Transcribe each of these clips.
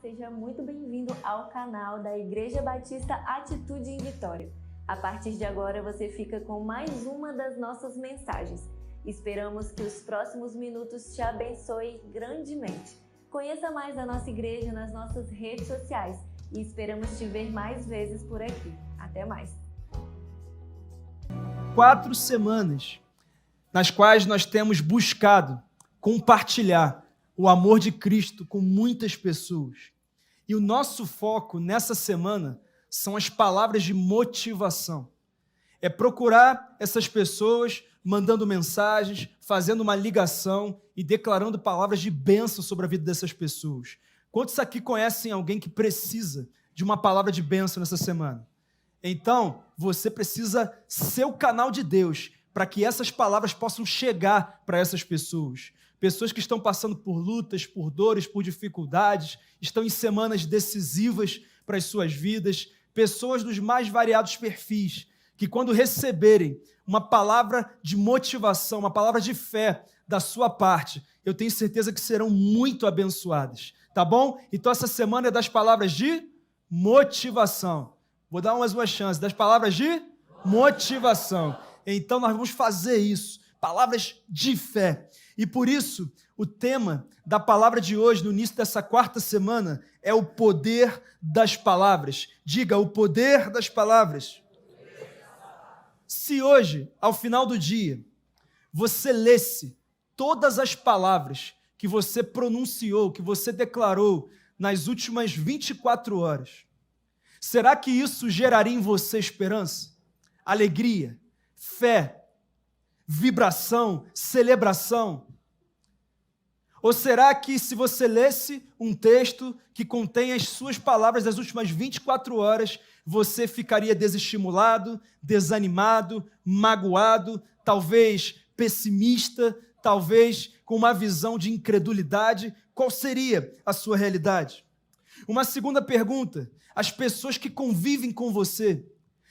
seja muito bem-vindo ao canal da Igreja Batista Atitude em Vitória. A partir de agora você fica com mais uma das nossas mensagens. Esperamos que os próximos minutos te abençoem grandemente. Conheça mais a nossa igreja nas nossas redes sociais e esperamos te ver mais vezes por aqui. Até mais! 4 semanas nas quais nós temos buscado compartilhar o amor de Cristo com muitas pessoas. E o nosso foco nessa semana são as palavras de motivação. É procurar essas pessoas, mandando mensagens, fazendo uma ligação e declarando palavras de bênção sobre a vida dessas pessoas. Quantos aqui conhecem alguém que precisa de uma palavra de bênção nessa semana? Então, você precisa ser o canal de Deus para que essas palavras possam chegar para essas pessoas. Pessoas que estão passando por lutas, por dores, por dificuldades, estão em semanas decisivas para as suas vidas, pessoas dos mais variados perfis, que quando receberem uma palavra de motivação, uma palavra de fé da sua parte, eu tenho certeza que serão muito abençoadas, tá bom? Então essa semana é das palavras de motivação. Vou dar mais uma chance, das palavras de motivação. Então nós vamos fazer isso, palavras de fé. E por isso, o tema da palavra de hoje, no início dessa 4ª semana, é o poder das palavras. Diga, o poder das palavras. Se hoje, ao final do dia, você lesse todas as palavras que você pronunciou, que você declarou nas últimas 24 horas, será que isso geraria em você esperança, alegria, fé, vibração, celebração? Ou será que se você lesse um texto que contém as suas palavras das últimas 24 horas, você ficaria desestimulado, desanimado, magoado, talvez pessimista, talvez com uma visão de incredulidade? Qual seria a sua realidade? Uma segunda pergunta: as pessoas que convivem com você,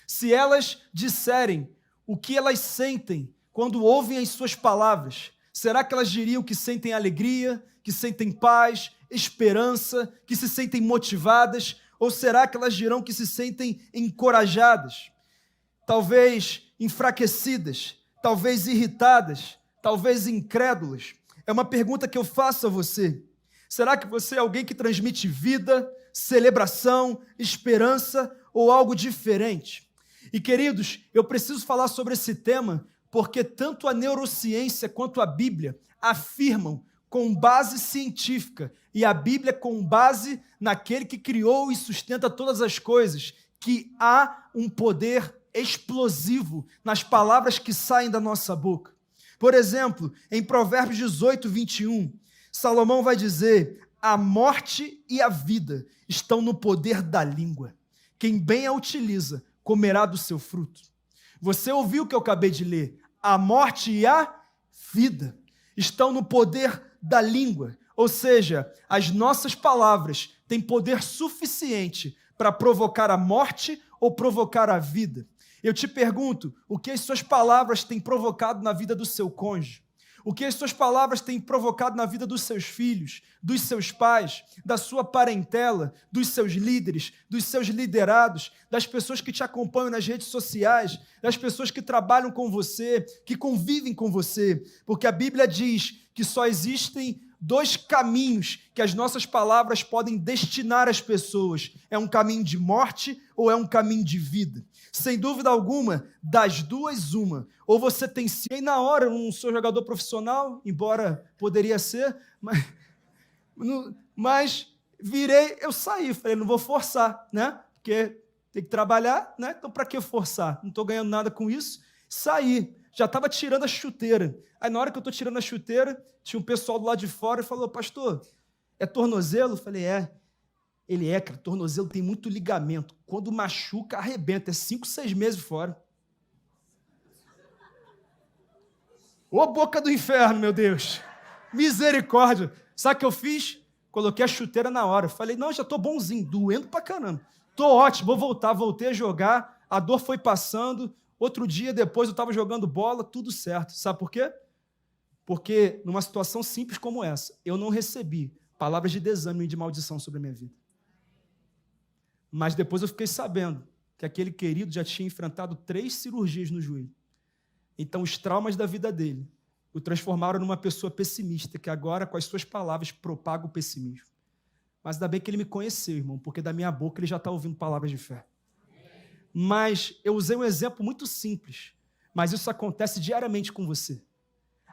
se elas disserem o que elas sentem quando ouvem as suas palavras, será que elas diriam que sentem alegria, que sentem paz, esperança, que se sentem motivadas? Ou será que elas dirão que se sentem encorajadas, talvez enfraquecidas, talvez irritadas, talvez incrédulas? É uma pergunta que eu faço a você. Será que você é alguém que transmite vida, celebração, esperança ou algo diferente? E queridos, eu preciso falar sobre esse tema porque tanto a neurociência quanto a Bíblia afirmam com base científica e a Bíblia com base naquele que criou e sustenta todas as coisas, que há um poder explosivo nas palavras que saem da nossa boca. Por exemplo, em Provérbios 18, 21, Salomão vai dizer: a morte e a vida estão no poder da língua. Quem bem a utiliza, comerá do seu fruto. Você ouviu o que eu acabei de ler? A morte e a vida estão no poder da língua. Ou seja, as nossas palavras têm poder suficiente para provocar a morte ou provocar a vida. Eu te pergunto, o que as suas palavras têm provocado na vida do seu cônjuge? O que as suas palavras têm provocado na vida dos seus filhos, dos seus pais, da sua parentela, dos seus líderes, dos seus liderados, das pessoas que te acompanham nas redes sociais, das pessoas que trabalham com você, que convivem com você? Porque a Bíblia diz que só existem 2 caminhos que as nossas palavras podem destinar às pessoas. É um caminho de morte ou é um caminho de vida? Sem dúvida alguma, das duas, uma. Ou você tem sido, e na hora, eu não sou jogador profissional, embora poderia ser, mas virei, eu saí, falei, não vou forçar, né? Porque tem que trabalhar, né? Então para que forçar? Não estou ganhando nada com isso. Saí, já estava tirando a chuteira. Aí na hora que eu estou tirando a chuteira, tinha um pessoal do lado de fora e falou: pastor, é tornozelo? Eu falei, é. Ele é, cara, tornozelo tem muito ligamento. Quando machuca, arrebenta. É 5, 6 meses fora. Ô boca do inferno, meu Deus. Misericórdia. Sabe o que eu fiz? Coloquei a chuteira na hora. Falei, não, já estou bonzinho, doendo pra caramba. Estou ótimo, vou voltar. Voltei a jogar, a dor foi passando. Outro dia depois eu estava jogando bola, tudo certo. Sabe por quê? Porque numa situação simples como essa, eu não recebi palavras de desânimo e de maldição sobre a minha vida. Mas depois eu fiquei sabendo que aquele querido já tinha enfrentado 3 cirurgias no joelho. Então os traumas da vida dele o transformaram numa pessoa pessimista, que agora, com as suas palavras, propaga o pessimismo. Mas ainda bem que ele me conheceu, irmão, porque da minha boca ele já está ouvindo palavras de fé. Mas eu usei um exemplo muito simples, mas isso acontece diariamente com você.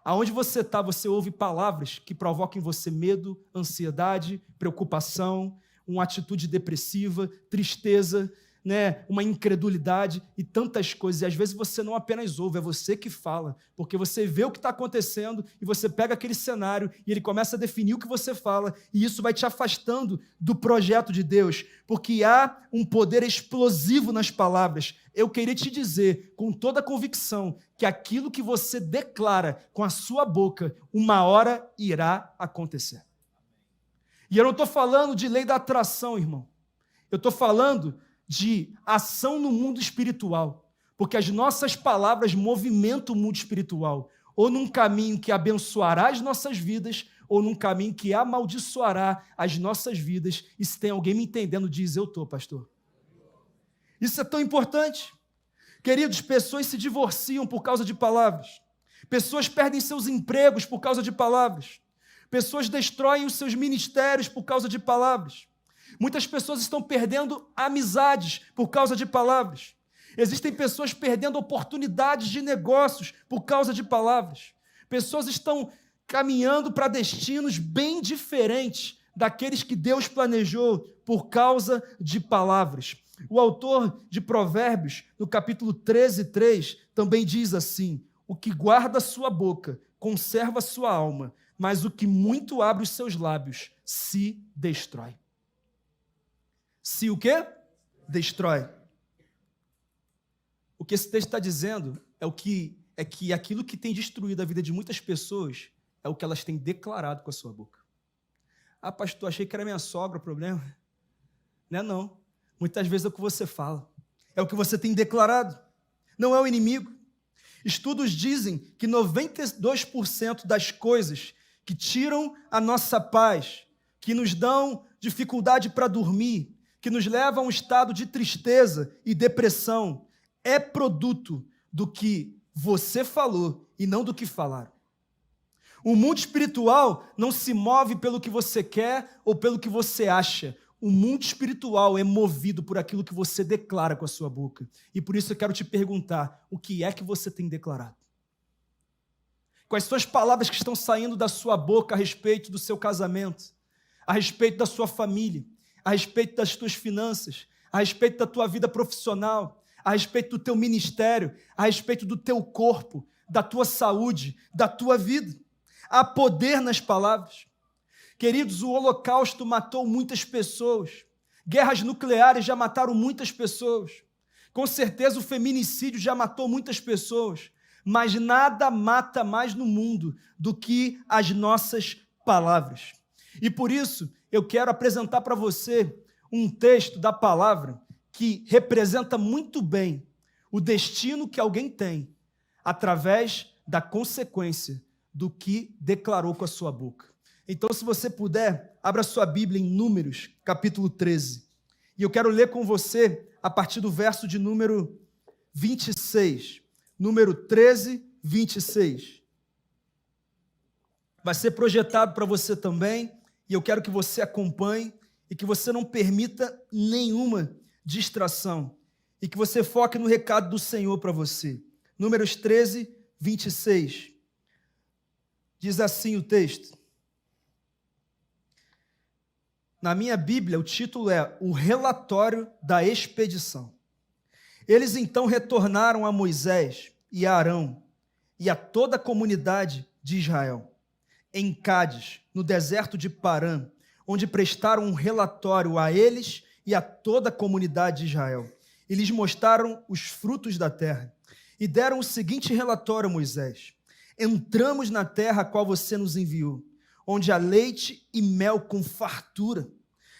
Aonde você está, você ouve palavras que provocam em você medo, ansiedade, preocupação, uma atitude depressiva, tristeza, né, uma incredulidade e tantas coisas. E às vezes você não apenas ouve, é você que fala, porque você vê o que está acontecendo e você pega aquele cenário e ele começa a definir o que você fala, e isso vai te afastando do projeto de Deus, porque há um poder explosivo nas palavras. Eu queria te dizer com toda a convicção que aquilo que você declara com a sua boca, uma hora irá acontecer. E eu não estou falando de lei da atração, irmão. Eu estou falando de ação no mundo espiritual, porque as nossas palavras movimentam o mundo espiritual, ou num caminho que abençoará as nossas vidas, ou num caminho que amaldiçoará as nossas vidas. E se tem alguém me entendendo, diz: eu estou, pastor. Isso é tão importante. Queridos, pessoas se divorciam por causa de palavras, pessoas perdem seus empregos por causa de palavras, pessoas destroem os seus ministérios por causa de palavras. Muitas pessoas estão perdendo amizades por causa de palavras. Existem pessoas perdendo oportunidades de negócios por causa de palavras. Pessoas estão caminhando para destinos bem diferentes daqueles que Deus planejou por causa de palavras. O autor de Provérbios, no capítulo 13:3, também diz assim: o que guarda a sua boca conserva a sua alma, mas o que muito abre os seus lábios se destrói. Se o quê? Destrói. O que esse texto está dizendo é que aquilo que tem destruído a vida de muitas pessoas é o que elas têm declarado com a sua boca. Ah, pastor, achei que era minha sogra o problema. Não é não. Muitas vezes é o que você fala. É o que você tem declarado. Não é o inimigo. Estudos dizem que 92% das coisas que tiram a nossa paz, que nos dão dificuldade para dormir, que nos leva a um estado de tristeza e depressão, é produto do que você falou e não do que falaram. O mundo espiritual não se move pelo que você quer ou pelo que você acha. O mundo espiritual é movido por aquilo que você declara com a sua boca. E por isso eu quero te perguntar, o que é que você tem declarado? Quais são as palavras que estão saindo da sua boca a respeito do seu casamento, a respeito da sua família, a respeito das tuas finanças, a respeito da tua vida profissional, a respeito do teu ministério, a respeito do teu corpo, da tua saúde, da tua vida? Há poder nas palavras. Queridos, o Holocausto matou muitas pessoas. Guerras nucleares já mataram muitas pessoas. Com certeza o feminicídio já matou muitas pessoas. Mas nada mata mais no mundo do que as nossas palavras. E por isso eu quero apresentar para você um texto da palavra que representa muito bem o destino que alguém tem através da consequência do que declarou com a sua boca. Então, se você puder, abra sua Bíblia em Números, capítulo 13. E eu quero ler com você a partir do verso de número 26. Número 13, 26. Vai ser projetado para você também, e eu quero que você acompanhe e que você não permita nenhuma distração e que você foque no recado do Senhor para você. Números 13, 26. Diz assim o texto. Na minha Bíblia, o título é O Relatório da Expedição. Eles então retornaram a Moisés e a Arão e a toda a comunidade de Israel, em Cádiz, no deserto de Parã, onde prestaram um relatório a eles e a toda a comunidade de Israel. E lhes mostraram os frutos da terra. E deram o seguinte relatório a Moisés: entramos na terra a qual você nos enviou, onde há leite e mel com fartura.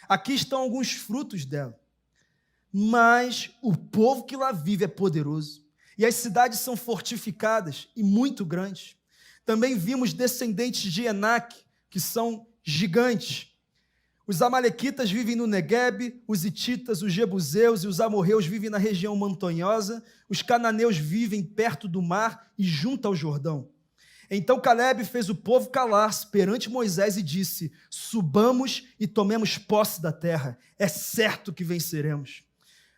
Aqui estão alguns frutos dela. Mas o povo que lá vive é poderoso, e as cidades são fortificadas e muito grandes. Também vimos descendentes de Enaque, que são gigantes, Os amalequitas vivem no Neguebe, os hititas, os jebuseus e os amorreus vivem na região montanhosa, os cananeus vivem perto do mar e junto ao Jordão. Então Calebe fez o povo calar-se perante Moisés e disse: subamos e tomemos posse da terra, é certo que venceremos.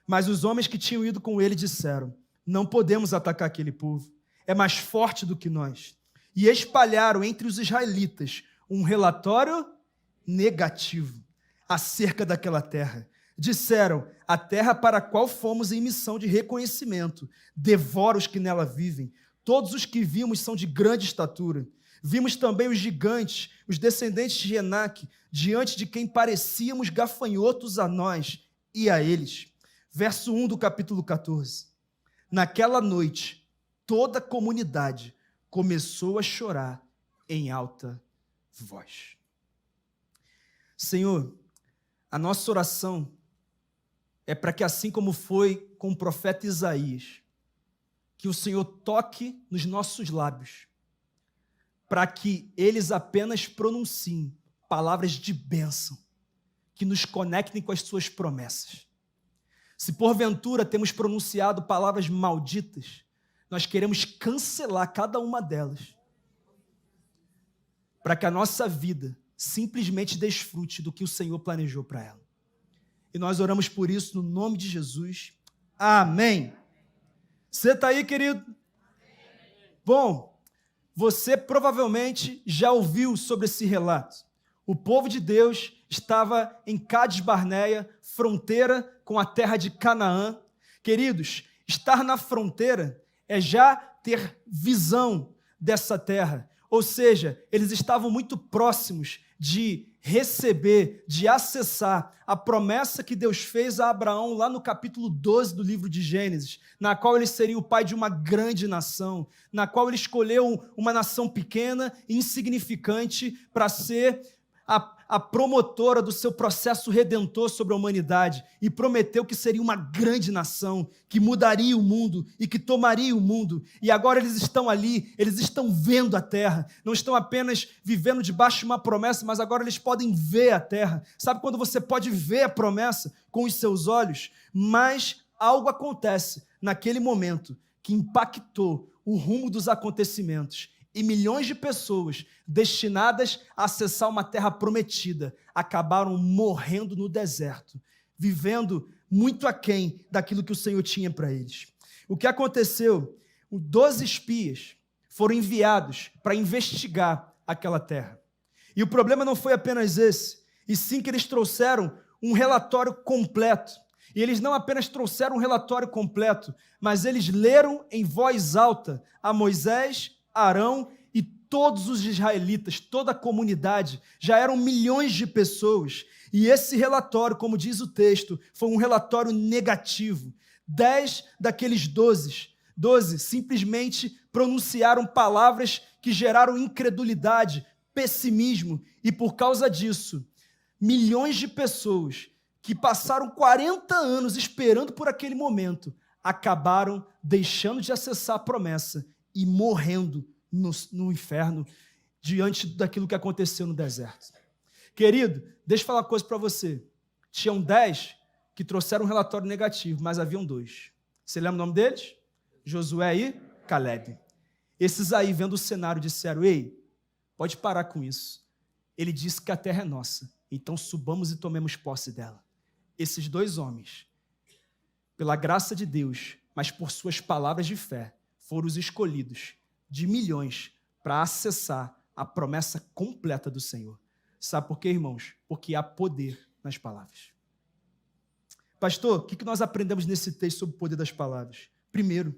Mas os homens que tinham ido com ele disseram: não podemos atacar aquele povo, é mais forte do que nós. E espalharam entre os israelitas um relatório negativo acerca daquela terra. Disseram: a terra para a qual fomos em missão de reconhecimento devora os que nela vivem. Todos os que vimos são de grande estatura. Vimos também os gigantes, os descendentes de Enaque, diante de quem parecíamos gafanhotos a nós e a eles. Verso 1 do capítulo 14. Naquela noite, toda a comunidade começou a chorar em alta voz. Senhor, a nossa oração é para que, assim como foi com o profeta Isaías, que o Senhor toque nos nossos lábios, para que eles apenas pronunciem palavras de bênção, que nos conectem com as suas promessas. Se porventura temos pronunciado palavras malditas, nós queremos cancelar cada uma delas, para que a nossa vida simplesmente desfrute do que o Senhor planejou para ela. E nós oramos por isso no nome de Jesus. Amém. Você está aí, querido? Bom, você provavelmente já ouviu sobre esse relato. O povo de Deus estava em Cádiz Barneia, fronteira com a terra de Canaã. Queridos, estar na fronteira é já ter visão dessa terra. Ou seja, eles estavam muito próximos de receber, de acessar a promessa que Deus fez a Abraão lá no capítulo 12 do livro de Gênesis, na qual ele seria o pai de uma grande nação, na qual ele escolheu uma nação pequena e insignificante para ser a promotora do seu processo redentor sobre a humanidade, e prometeu que seria uma grande nação, que mudaria o mundo e que tomaria o mundo. E agora eles estão ali, eles estão vendo a terra, não estão apenas vivendo debaixo de uma promessa, mas agora eles podem ver a terra. Sabe quando você pode ver a promessa com os seus olhos? Mas algo acontece naquele momento que impactou o rumo dos acontecimentos. E milhões de pessoas destinadas a acessar uma terra prometida acabaram morrendo no deserto, vivendo muito aquém daquilo que o Senhor tinha para eles. O que aconteceu? 12 espias foram enviados para investigar aquela terra. E o problema não foi apenas esse, e sim que eles trouxeram um relatório completo. E eles não apenas trouxeram um relatório completo, mas eles leram em voz alta a Moisés, Arão e todos os israelitas, toda a comunidade. Já eram milhões de pessoas. E esse relatório, como diz o texto, foi um relatório negativo. 10 daqueles 12 simplesmente pronunciaram palavras que geraram incredulidade, pessimismo. E por causa disso, milhões de pessoas que passaram 40 anos esperando por aquele momento, acabaram deixando de acessar a promessa e morrendo no inferno diante daquilo que aconteceu no deserto. Querido, deixa eu falar uma coisa para você. Tinham 10 que trouxeram um relatório negativo, mas haviam 2. Você lembra o nome deles? Josué e Calebe. Esses aí, vendo o cenário, disseram: ei, pode parar com isso. Ele disse que a terra é nossa, então subamos e tomemos posse dela. Esses 2 homens, pela graça de Deus, mas por suas palavras de fé, foram os escolhidos de milhões para acessar a promessa completa do Senhor. Sabe por quê, irmãos? Porque há poder nas palavras. Pastor, o que nós aprendemos nesse texto sobre o poder das palavras? Primeiro,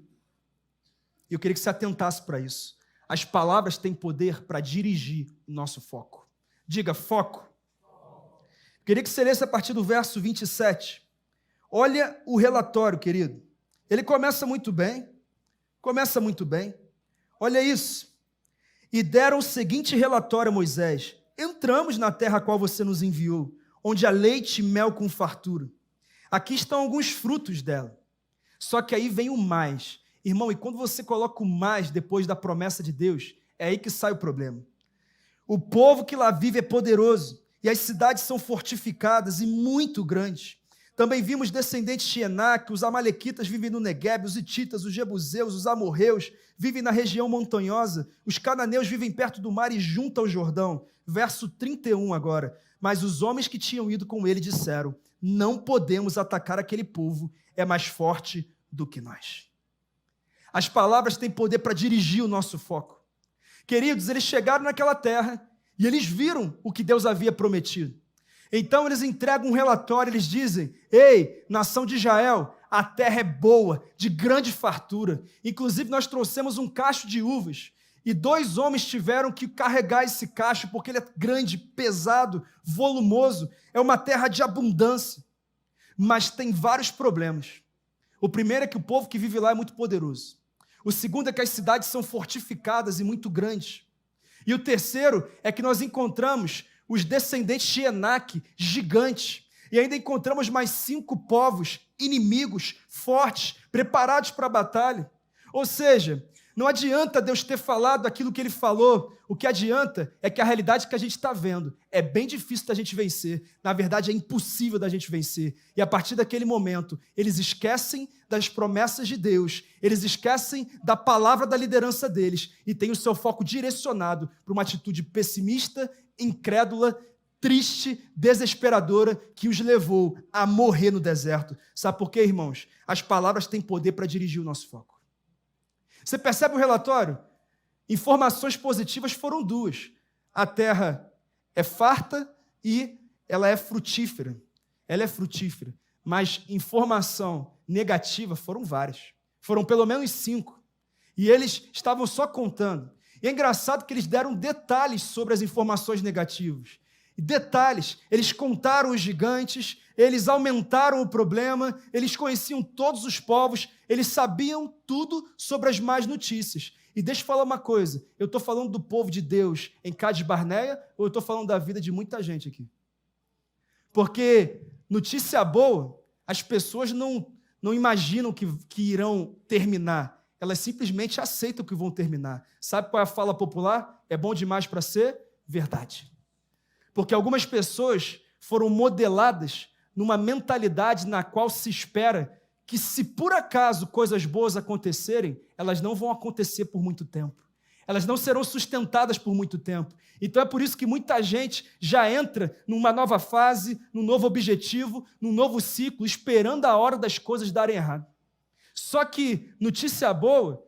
eu queria que você atentasse para isso. As palavras têm poder para dirigir o nosso foco. Diga, foco. Eu queria que você lesse a partir do verso 27. Olha o relatório, querido. Ele começa muito bem. Olha isso. E deram o seguinte relatório a Moisés: entramos na terra a qual você nos enviou, onde há leite e mel com fartura. Aqui estão alguns frutos dela. Só que aí vem o mais. Irmão, e quando você coloca o mais depois da promessa de Deus, é aí que sai o problema. O povo que lá vive é poderoso, e as cidades são fortificadas e muito grandes. Também vimos descendentes de Enaque, os amalequitas vivem no Neguebe, os hititas, os jebuseus, os amorreus vivem na região montanhosa, os cananeus vivem perto do mar e junto ao Jordão. Verso 31 agora. Mas os homens que tinham ido com ele disseram: não podemos atacar aquele povo, é mais forte do que nós. As palavras têm poder para dirigir o nosso foco. Queridos, eles chegaram naquela terra e eles viram o que Deus havia prometido. Então eles entregam um relatório, eles dizem: ei, nação de Israel, a terra é boa, de grande fartura. Inclusive nós trouxemos um cacho de uvas e 2 homens tiveram que carregar esse cacho porque ele é grande, pesado, volumoso. É uma terra de abundância, mas tem vários problemas. O primeiro é que o povo que vive lá é muito poderoso. O segundo é que as cidades são fortificadas e muito grandes. E o terceiro é que nós encontramos os descendentes de Enaque, gigantes. E ainda encontramos mais 5 povos inimigos, fortes, preparados para a batalha. Ou seja, não adianta Deus ter falado aquilo que Ele falou. O que adianta é que a realidade que a gente está vendo é bem difícil da gente vencer. Na verdade, é impossível da gente vencer. E a partir daquele momento, eles esquecem das promessas de Deus, eles esquecem da palavra da liderança deles e têm o seu foco direcionado para uma atitude pessimista, incrédula, triste, desesperadora, que os levou a morrer no deserto. Sabe por quê, irmãos? As palavras têm poder para dirigir o nosso foco. Você percebe o relatório? Informações positivas foram 2. A terra é farta e ela é frutífera. Ela é frutífera. Mas informação negativa foram várias. Foram pelo menos 5. E eles estavam só contando. E é engraçado que eles deram detalhes sobre as informações negativas. E detalhes, eles contaram os gigantes, eles aumentaram o problema, eles conheciam todos os povos, eles sabiam tudo sobre as más notícias. E deixa eu falar uma coisa, eu estou falando do povo de Deus em Cádiz Barneia ou eu estou falando da vida de muita gente aqui? Porque notícia boa, as pessoas não imaginam que irão terminar, elas simplesmente aceitam que vão terminar. Sabe qual é a fala popular? É bom demais para ser verdade. Porque algumas pessoas foram modeladas numa mentalidade na qual se espera que, se por acaso coisas boas acontecerem, elas não vão acontecer por muito tempo. Elas não serão sustentadas por muito tempo. Então é por isso que muita gente já entra numa nova fase, num novo objetivo, num novo ciclo, esperando a hora das coisas darem errado. Só que notícia boa,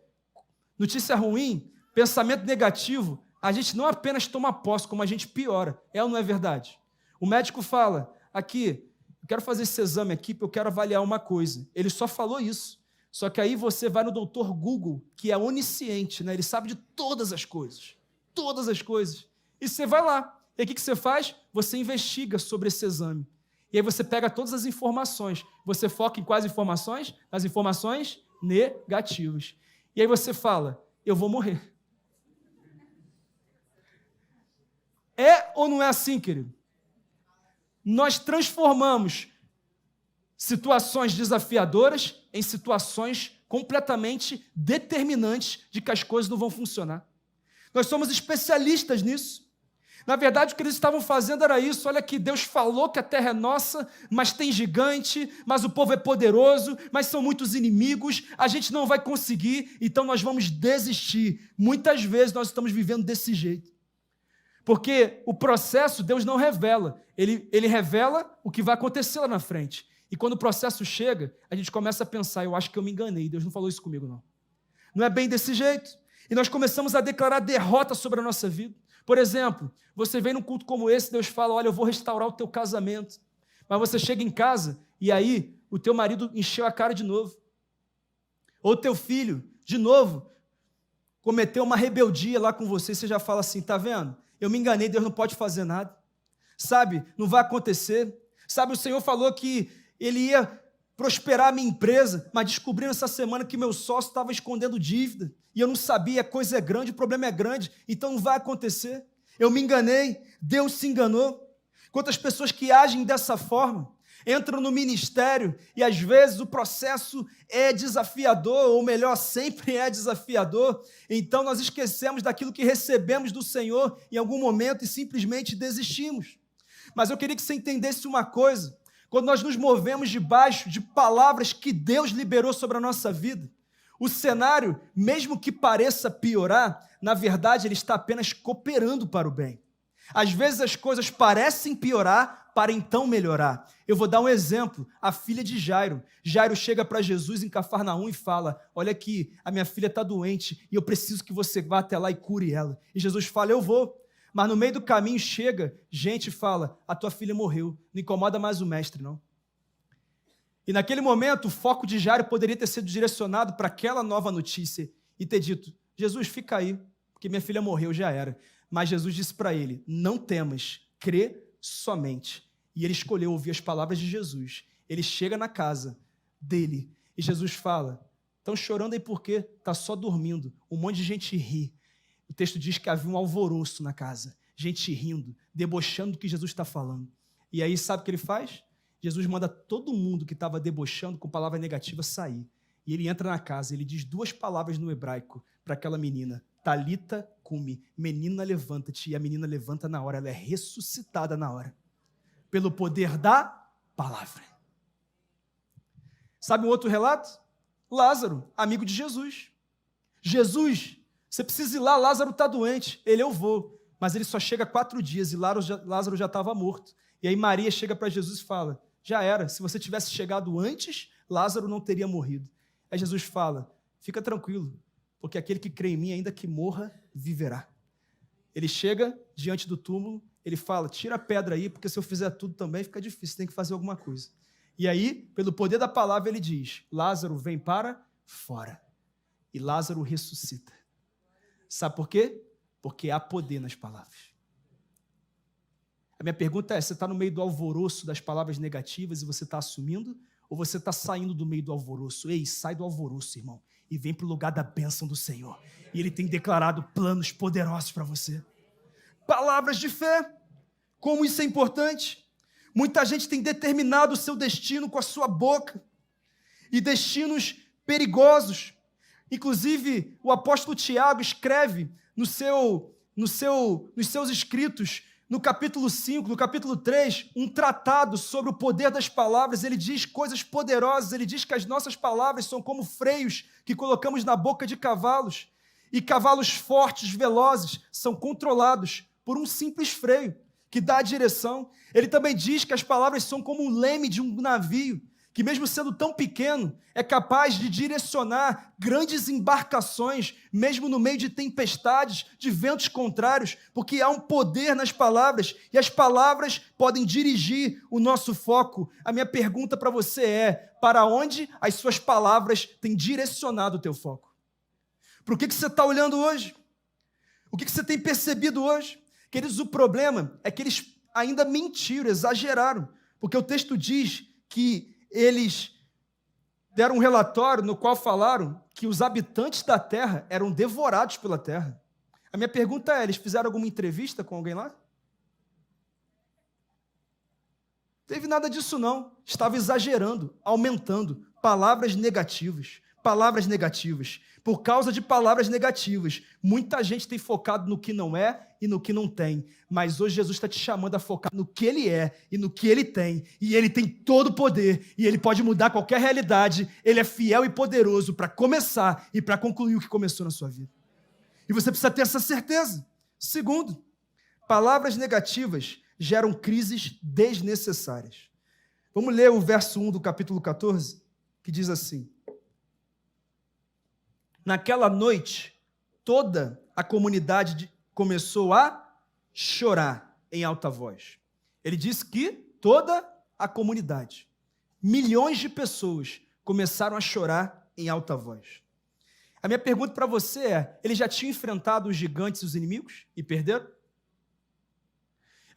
notícia ruim, pensamento negativo, a gente não apenas toma posse, como a gente piora. É ou não é verdade? O médico fala, aqui, eu quero fazer esse exame aqui porque eu quero avaliar uma coisa. Ele só falou isso. Só que aí você vai no doutor Google, que é onisciente, né? Ele sabe de todas as coisas. Todas as coisas. E você vai lá. E aí o que você faz? Você investiga sobre esse exame. E aí você pega todas as informações. Você foca em quais informações? Nas informações negativas. E aí você fala, eu vou morrer. É ou não é assim, querido? Nós transformamos situações desafiadoras em situações completamente determinantes de que as coisas não vão funcionar. Nós somos especialistas nisso. Na verdade, o que eles estavam fazendo era isso. Olha aqui, Deus falou que a terra é nossa, mas tem gigante, mas o povo é poderoso, mas são muitos inimigos, a gente não vai conseguir, então nós vamos desistir. Muitas vezes nós estamos vivendo desse jeito. Porque o processo Deus não revela, ele revela o que vai acontecer lá na frente. E quando o processo chega, a gente começa a pensar, eu acho que eu me enganei, Deus não falou isso comigo não. Não é bem desse jeito. E nós começamos a declarar derrota sobre a nossa vida. Por exemplo, você vem num culto como esse, Deus fala, olha, eu vou restaurar o teu casamento. Mas você chega em casa e aí o teu marido encheu a cara de novo. Ou teu filho, de novo, cometeu uma rebeldia lá com você, você já fala assim, tá vendo? Eu me enganei, Deus não pode fazer nada. Sabe, não vai acontecer. Sabe, o Senhor falou que Ele ia prosperar a minha empresa, mas descobri essa semana que meu sócio estava escondendo dívida, e eu não sabia, a coisa é grande, o problema é grande, então não vai acontecer. Eu me enganei, Deus se enganou. Quantas pessoas que agem dessa forma, entram no ministério e às vezes o processo é desafiador, ou melhor, sempre é desafiador, então nós esquecemos daquilo que recebemos do Senhor em algum momento e simplesmente desistimos. Mas eu queria que você entendesse uma coisa. Quando nós nos movemos debaixo de palavras que Deus liberou sobre a nossa vida, o cenário, mesmo que pareça piorar, na verdade ele está apenas cooperando para o bem. Às vezes as coisas parecem piorar para então melhorar. Eu vou dar um exemplo, a filha de Jairo. Jairo chega para Jesus em Cafarnaum e fala, olha aqui, a minha filha está doente e eu preciso que você vá até lá e cure ela. E Jesus fala, eu vou. Mas no meio do caminho chega gente e fala, a tua filha morreu, não incomoda mais o mestre não. E naquele momento o foco de Jairo poderia ter sido direcionado para aquela nova notícia e ter dito, Jesus, fica aí, porque minha filha morreu, já era. Mas Jesus disse para ele, não temas, crê somente. E ele escolheu ouvir as palavras de Jesus. Ele chega na casa dele e Jesus fala, estão chorando aí por quê? Está só dormindo. Um monte de gente ri. O texto diz que havia um alvoroço na casa, gente rindo, debochando do que Jesus está falando. E aí sabe o que ele faz? Jesus manda todo mundo que estava debochando com palavra negativa sair. E ele entra na casa, ele diz duas palavras no hebraico para aquela menina, Talita cumi, menina levanta-te, e a menina levanta na hora, ela é ressuscitada na hora, pelo poder da palavra. Sabe um outro relato? Lázaro, amigo de Jesus. Jesus, você precisa ir lá, Lázaro está doente. Ele, eu vou, mas ele só chega 4 dias e Lázaro já estava morto. E aí Maria chega para Jesus e fala, já era, se você tivesse chegado antes, Lázaro não teria morrido. Aí Jesus fala, fica tranquilo, porque aquele que crê em mim, ainda que morra, viverá. Ele chega diante do túmulo, ele fala, tira a pedra aí, porque se eu fizer tudo também fica difícil, tem que fazer alguma coisa. E aí, pelo poder da palavra, ele diz, Lázaro vem para fora. E Lázaro ressuscita. Sabe por quê? Porque há poder nas palavras. A minha pergunta é, você está no meio do alvoroço das palavras negativas e você está assumindo? Ou você está saindo do meio do alvoroço? Ei, sai do alvoroço, irmão, e vem para o lugar da bênção do Senhor. E Ele tem declarado planos poderosos para você. Palavras de fé. Como isso é importante? Muita gente tem determinado o seu destino com a sua boca. E destinos perigosos. Inclusive, o apóstolo Tiago escreve nos seus escritos, no capítulo 5, no capítulo 3, um tratado sobre o poder das palavras. Ele diz coisas poderosas, ele diz que as nossas palavras são como freios que colocamos na boca de cavalos, e cavalos fortes, velozes, são controlados por um simples freio, que dá a direção. Ele também diz que as palavras são como um leme de um navio, que mesmo sendo tão pequeno, é capaz de direcionar grandes embarcações, mesmo no meio de tempestades, de ventos contrários, porque há um poder nas palavras, e as palavras podem dirigir o nosso foco. A minha pergunta para você é, para onde as suas palavras têm direcionado o teu foco? Para o que você está olhando hoje? O que você tem percebido hoje? Queridos, o problema é que eles ainda mentiram, exageraram, porque o texto diz que eles deram um relatório no qual falaram que os habitantes da terra eram devorados pela terra. A minha pergunta é, eles fizeram alguma entrevista com alguém lá? Não teve nada disso não. Estava exagerando, aumentando. Palavras negativas. Palavras negativas. Por causa de palavras negativas, muita gente tem focado no que não é e no que não tem. Mas hoje Jesus está te chamando a focar no que Ele é e no que Ele tem. E Ele tem todo o poder e Ele pode mudar qualquer realidade. Ele é fiel e poderoso para começar e para concluir o que começou na sua vida. E você precisa ter essa certeza. Segundo, palavras negativas geram crises desnecessárias. Vamos ler o verso 1 do capítulo 14, que diz assim: naquela noite, toda a comunidade começou a chorar em alta voz. Ele disse que toda a comunidade, milhões de pessoas, começaram a chorar em alta voz. A minha pergunta para você é, eles já tinham enfrentado os gigantes e os inimigos e perderam?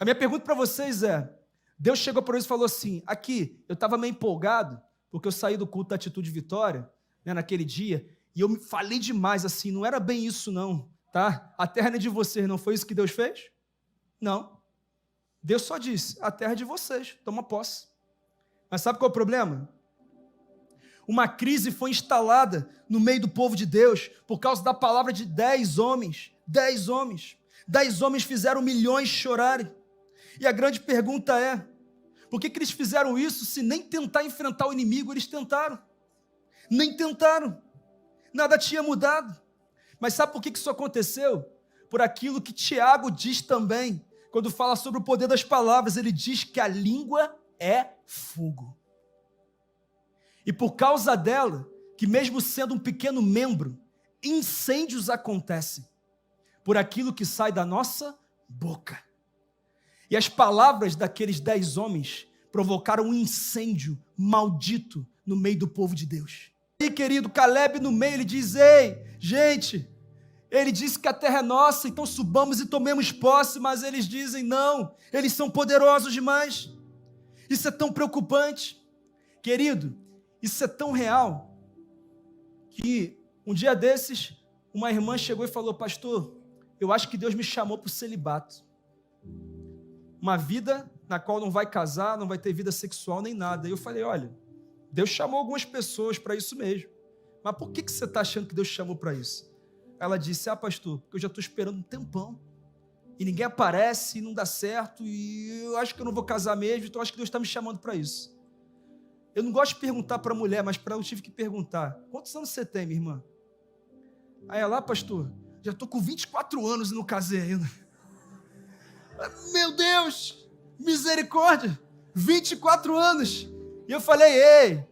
A minha pergunta para vocês é, Deus chegou para eles e falou assim, aqui, eu estava meio empolgado, porque eu saí do culto da Atitude Vitória, né, naquele dia, e eu falei demais assim, não era bem isso não, tá? A terra não é de vocês, não foi isso que Deus fez? Não. Deus só disse, a terra é de vocês, toma posse. Mas sabe qual é o problema? Uma crise foi instalada no meio do povo de Deus por causa da palavra de 10 homens. 10 homens. 10 homens fizeram milhões chorarem. E a grande pergunta é, por que eles fizeram isso se nem tentar enfrentar o inimigo eles tentaram? Nem tentaram. Nada tinha mudado. Mas sabe por que isso aconteceu? Por aquilo que Tiago diz também. Quando fala sobre o poder das palavras, ele diz que a língua é fogo. E por causa dela, que mesmo sendo um pequeno membro, incêndios acontecem. Por aquilo que sai da nossa boca. E as palavras daqueles 10 homens provocaram um incêndio maldito no meio do povo de Deus. E querido, Caleb no meio, ele diz, ei, gente, ele disse que a terra é nossa, então subamos e tomemos posse, mas eles dizem, não, eles são poderosos demais. Isso é tão preocupante. Querido, isso é tão real, que um dia desses, uma irmã chegou e falou, pastor, eu acho que Deus me chamou para o celibato. Uma vida na qual não vai casar, não vai ter vida sexual nem nada. E eu falei, olha, Deus chamou algumas pessoas para isso mesmo. Mas por que você está achando que Deus chamou para isso? Ela disse, pastor, porque eu já estou esperando um tempão. E ninguém aparece, e não dá certo, e eu acho que eu não vou casar mesmo, então eu acho que Deus está me chamando para isso. Eu não gosto de perguntar para a mulher, mas para ela eu tive que perguntar, quantos anos você tem, minha irmã? Aí ela, pastor, já estou com 24 anos e não casei ainda. Meu Deus, misericórdia, 24 anos. E eu falei, ei,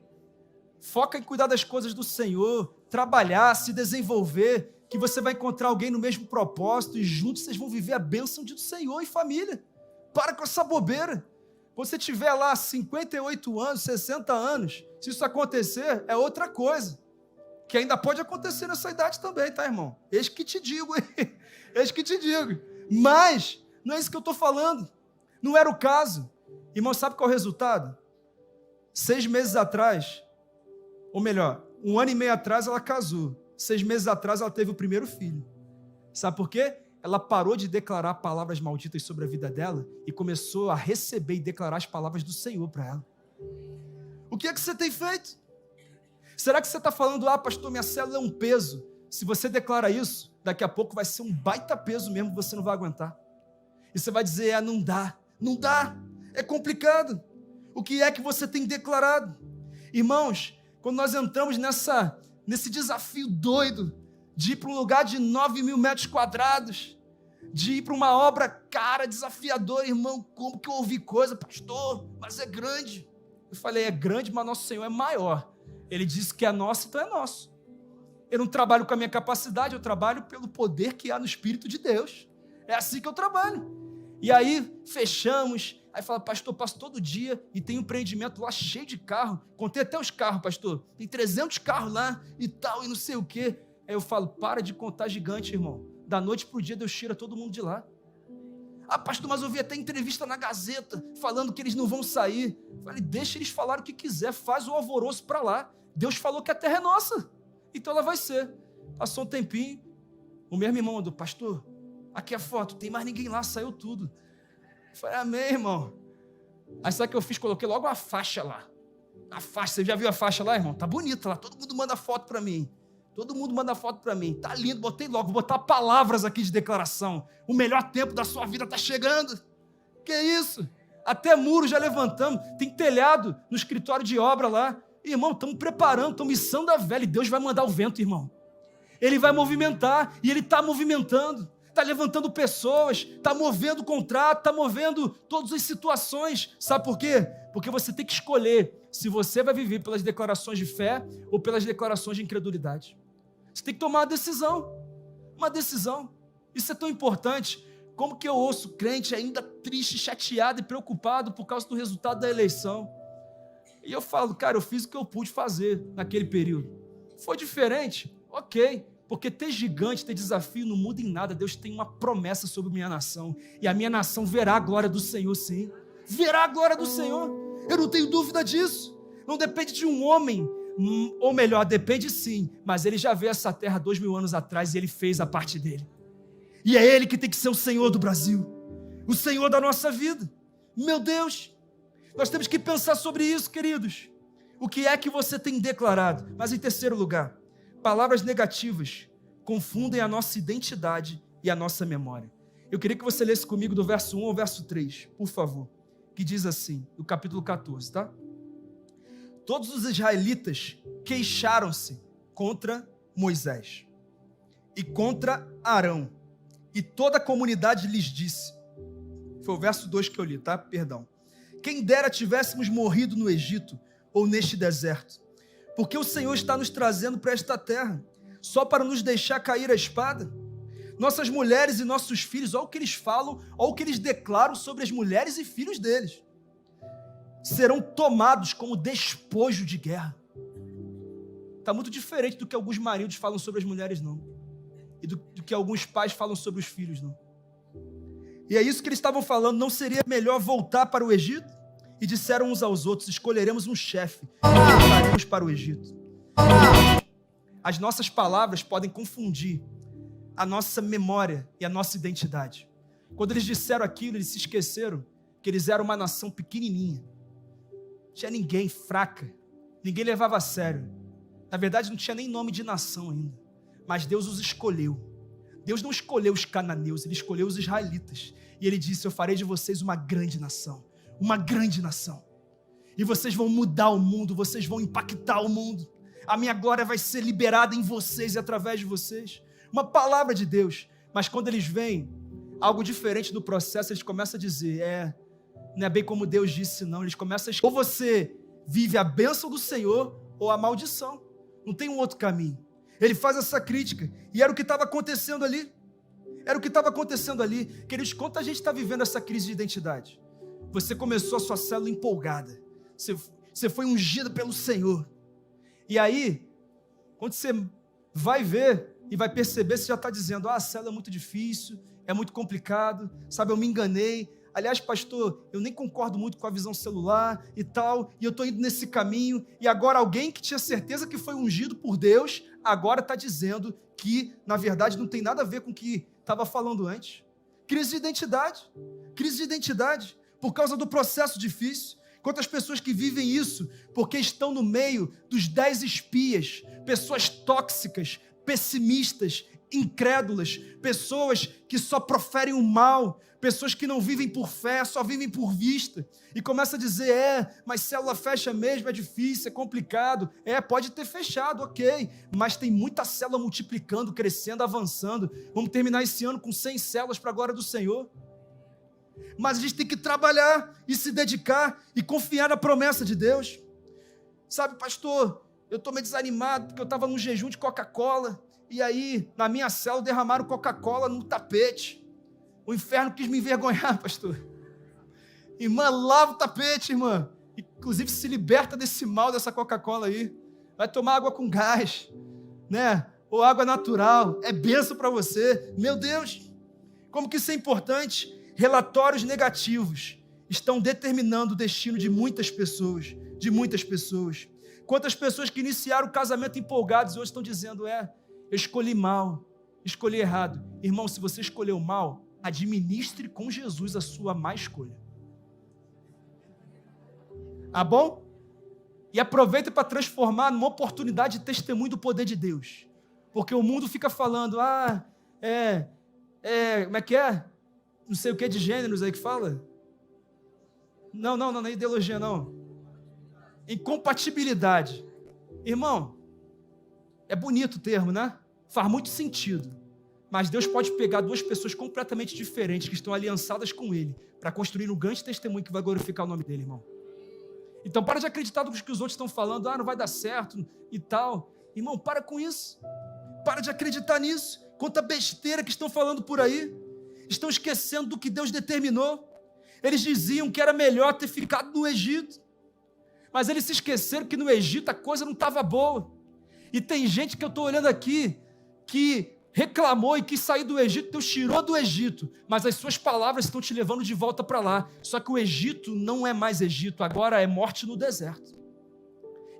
foca em cuidar das coisas do Senhor, trabalhar, se desenvolver, que você vai encontrar alguém no mesmo propósito e juntos vocês vão viver a bênção do Senhor em família. Para com essa bobeira. Quando você tiver lá 58 anos, 60 anos, se isso acontecer, é outra coisa. Que ainda pode acontecer nessa idade também, tá, irmão? Eis que te digo, hein? Eis que te digo. Mas não é isso que eu estou falando. Não era o caso. Irmão, sabe qual é o resultado? 6 meses atrás, ou melhor, 1 ano e meio atrás ela casou. 6 meses atrás ela teve o primeiro filho. Sabe por quê? Ela parou de declarar palavras malditas sobre a vida dela e começou a receber e declarar as palavras do Senhor para ela. O que é que você tem feito? Será que você está falando, pastor, minha célula é um peso? Se você declara isso, daqui a pouco vai ser um baita peso mesmo, você não vai aguentar. E você vai dizer, não dá, é complicado. O que é que você tem declarado? Irmãos, quando nós entramos nesse desafio doido de ir para um lugar de 9.000 metros quadrados, de ir para uma obra cara, desafiadora, irmão, como que eu ouvi coisa, pastor, mas é grande. Eu falei, é grande, mas nosso Senhor é maior. Ele disse que é nosso, então é nosso. Eu não trabalho com a minha capacidade, eu trabalho pelo poder que há no Espírito de Deus. É assim que eu trabalho. E aí, fechamos. Aí fala, pastor, passo todo dia e tem um empreendimento lá cheio de carro. Contei até os carros, pastor. Tem 300 carros lá e tal, e não sei o quê. Aí eu falo, para de contar gigante, irmão. Da noite para o dia, Deus tira todo mundo de lá. Pastor, mas eu vi até entrevista na Gazeta, falando que eles não vão sair. Eu falei, deixa eles falarem o que quiser, faz o alvoroço para lá. Deus falou que a terra é nossa, então ela vai ser. Passou um tempinho, o mesmo irmão mandou, pastor, aqui a foto, tem mais ninguém lá, saiu tudo. Eu falei, amém, irmão. Aí sabe o que eu fiz? Coloquei logo a faixa lá. A faixa, você já viu a faixa lá, irmão? Tá bonita lá, todo mundo manda foto para mim. Todo mundo manda foto para mim. Tá lindo, botei logo, vou botar palavras aqui de declaração. O melhor tempo da sua vida está chegando. Que isso? Até muro já levantamos. Tem telhado no escritório de obra lá. Irmão, estamos preparando, estamos missão da velha. E Deus vai mandar o vento, irmão. Ele vai movimentar e Ele está movimentando. Está levantando pessoas, está movendo o contrato, está movendo todas as situações. Sabe por quê? Porque você tem que escolher se você vai viver pelas declarações de fé ou pelas declarações de incredulidade. Você tem que tomar uma decisão. Uma decisão. Isso é tão importante. Como que eu ouço crente ainda triste, chateado e preocupado por causa do resultado da eleição? E eu falo, cara, eu fiz o que eu pude fazer naquele período. Foi diferente? Ok. Porque ter gigante, ter desafio não muda em nada. Deus tem uma promessa sobre minha nação. E a minha nação verá a glória do Senhor, sim. Verá a glória do Senhor. Eu não tenho dúvida disso. Não depende de um homem. Ou melhor, depende sim, mas ele já veio essa terra 2000 anos atrás e ele fez a parte dele. E é ele que tem que ser o Senhor do Brasil, o Senhor da nossa vida. Meu Deus, nós temos que pensar sobre isso, queridos. O que é que você tem declarado? Mas em terceiro lugar, palavras negativas confundem a nossa identidade e a nossa memória. Eu queria que você lesse comigo do verso 1 ao verso 3, por favor, que diz assim, do capítulo 14, tá? Todos os israelitas queixaram-se contra Moisés e contra Arão, e toda a comunidade lhes disse, foi o verso 2 que eu li, tá? Perdão. Quem dera tivéssemos morrido no Egito ou neste deserto, porque o Senhor está nos trazendo para esta terra, só para nos deixar cair a espada? Nossas mulheres e nossos filhos, olha o que eles falam, olha o que eles declaram sobre as mulheres e filhos deles, serão tomados como despojo de guerra. Está muito diferente do que alguns maridos falam sobre as mulheres, não. E do que alguns pais falam sobre os filhos, não. E é isso que eles estavam falando, não seria melhor voltar para o Egito? E disseram uns aos outros, escolheremos um chefe e voltaremos para o Egito. As nossas palavras podem confundir a nossa memória e a nossa identidade. Quando eles disseram aquilo, eles se esqueceram que eles eram uma nação pequenininha. Não tinha ninguém, fraca, ninguém levava a sério. Na verdade, não tinha nem nome de nação ainda. Mas Deus os escolheu. Deus não escolheu os cananeus, Ele escolheu os israelitas. E Ele disse, eu farei de vocês uma grande nação. Uma grande nação. E vocês vão mudar o mundo, vocês vão impactar o mundo. A minha glória vai ser liberada em vocês e através de vocês. Uma palavra de Deus. Mas quando eles veem algo diferente do processo, eles começam a dizer, não é bem como Deus disse, não. Eles começam a... Ou você vive a bênção do Senhor ou a maldição. Não tem um outro caminho. Ele faz essa crítica. E era o que estava acontecendo ali. Era o que estava acontecendo ali. Queridos, quanto a gente está vivendo essa crise de identidade? Você começou a sua célula empolgada. Você foi ungido pelo Senhor. E aí, quando você vai ver e vai perceber, você já está dizendo, a célula é muito difícil, é muito complicado, sabe, eu me enganei. Aliás, pastor, eu nem concordo muito com a visão celular e tal, e eu estou indo nesse caminho, e agora alguém que tinha certeza que foi ungido por Deus, agora está dizendo que, na verdade, não tem nada a ver com o que estava falando antes. Crise de identidade. Crise de identidade. Por causa do processo difícil. Quantas pessoas que vivem isso porque estão no meio dos 10 espias, pessoas tóxicas, pessimistas, incrédulas, pessoas que só proferem o mal, pessoas que não vivem por fé, só vivem por vista, e começa a dizer, mas célula fecha mesmo, é difícil, é complicado, pode ter fechado, ok, mas tem muita célula multiplicando, crescendo, avançando, vamos terminar esse ano com 100 células para a glória do Senhor. Mas a gente tem que trabalhar e se dedicar e confiar na promessa de Deus. Sabe, pastor, eu estou meio desanimado porque eu estava num jejum de Coca-Cola e aí na minha célula derramaram Coca-Cola no tapete. O inferno quis me envergonhar, pastor. Irmã, lava o tapete, irmã. Inclusive se liberta desse mal dessa Coca-Cola aí. Vai tomar água com gás, né? Ou água natural. É bênção para você. Meu Deus, como que isso é importante? Relatórios negativos estão determinando o destino de muitas pessoas, Quantas pessoas que iniciaram o casamento empolgados hoje estão dizendo, eu escolhi mal, escolhi errado. Irmão, se você escolheu mal, administre com Jesus a sua má escolha. Tá bom? E aproveita para transformar numa oportunidade de testemunho do poder de Deus. Porque o mundo fica falando, como é que é? Não sei o que de gêneros aí que fala. Não é ideologia não. Incompatibilidade. Irmão, é bonito o termo, né? Faz muito sentido. Mas Deus pode pegar duas pessoas completamente diferentes que estão aliançadas com Ele para construir um grande testemunho que vai glorificar o nome dEle, irmão. Então para de acreditar no que os outros estão falando, não vai dar certo e tal. Irmão, para com isso. Para de acreditar nisso. Quanta besteira que estão falando por aí. Estão esquecendo do que Deus determinou. Eles diziam que era melhor ter ficado no Egito. Mas eles se esqueceram que no Egito a coisa não estava boa. E tem gente que eu estou olhando aqui, que reclamou e quis sair do Egito, Deus tirou do Egito. Mas as suas palavras estão te levando de volta para lá. Só que o Egito não é mais Egito, agora é morte no deserto.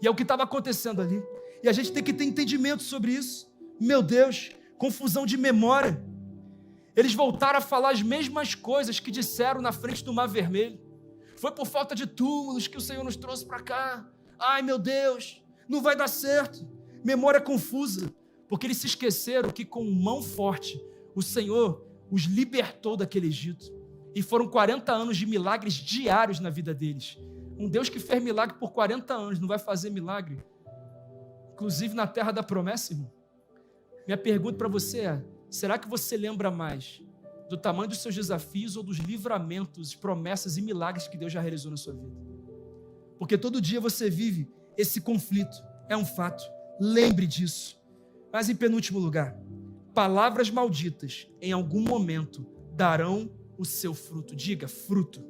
E é o que estava acontecendo ali. E a gente tem que ter entendimento sobre isso. Meu Deus, confusão de memória. Eles voltaram a falar as mesmas coisas que disseram na frente do Mar Vermelho. Foi por falta de túmulos que o Senhor nos trouxe para cá. Ai, meu Deus, não vai dar certo. Memória confusa, porque eles se esqueceram que com mão forte, o Senhor os libertou daquele Egito. E foram 40 anos de milagres diários na vida deles. Um Deus que fez milagre por 40 anos, não vai fazer milagre? Inclusive na terra da promessa, irmão. Minha pergunta para você é, será que você lembra mais do tamanho dos seus desafios ou dos livramentos, promessas e milagres que Deus já realizou na sua vida? Porque todo dia você vive esse conflito, é um fato. Lembre disso. Mas em penúltimo lugar, palavras malditas em algum momento darão o seu fruto. Diga, fruto.